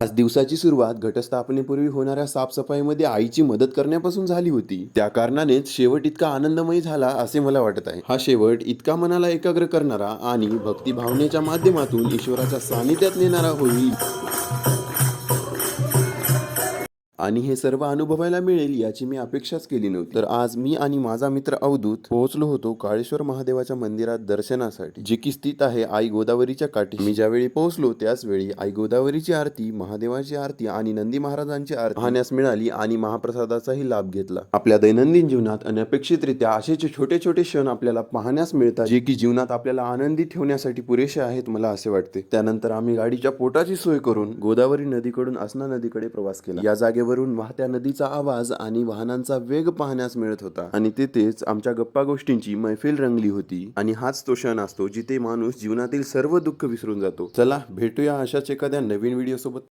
आज दिवसाची सुरुवात घटस्थापनेपूर्वी होणाऱ्या साफसफाईमध्ये आईची मदत करण्यापासून झाली होती. त्या कारणानेच शेवट इतका आनंदमयी झाला असे मला वाटत आहे. हा शेवट इतका मनाला एकाग्र करणारा आणि भक्तिभावनेच्या माध्यमातून ईश्वराच्या सानिध्यात नेणारा होईल आणि हे सर्व अनुभवायला मिळेल याची मी अपेक्षाच केली नव्हती. तर आज मी आणि माझा मित्र अवधूत पोहोचलो होतो काळेश्वर महादेवाच्या मंदिरात दर्शनासाठी, जे की स्थित आहे आई गोदावरीच्या काठी. मी ज्यावेळी पोहोचलो त्याच वेळी आई गोदावरीची आरती, महादेवाची आरती आणि नंदी महाराजांची आरती पाहण्यास मिळाली आणि महाप्रसादाचाही लाभ घेतला. आपल्या दैनंदिन जीवनात अनपेक्षितरित्या असे छोटे छोटे क्षण आपल्याला पाहण्यास मिळतात, जे की जीवनात आपल्याला आनंदी ठेवण्यासाठी पुरेसे आहेत मला असे वाटते. त्यानंतर आम्ही गाडीच्या पोटाची सोय करून गोदावरी नदीकडून असना नदीकडे प्रवास केला. या जागेवरून वाहत्या नदीचा आवाज आणि वाहनांचा वेग पाहण्यास मिळत होता आणि तिथेच आमच्या गप्पा गोष्टींची मैफिल रंगली होती. आणि हाच तो क्षण असतो जिथे माणूस जीवनातील सर्व दुःख विसरून जातो. चला भेटूया अशाच एखाद्या नवीन व्हिडिओ सोबत.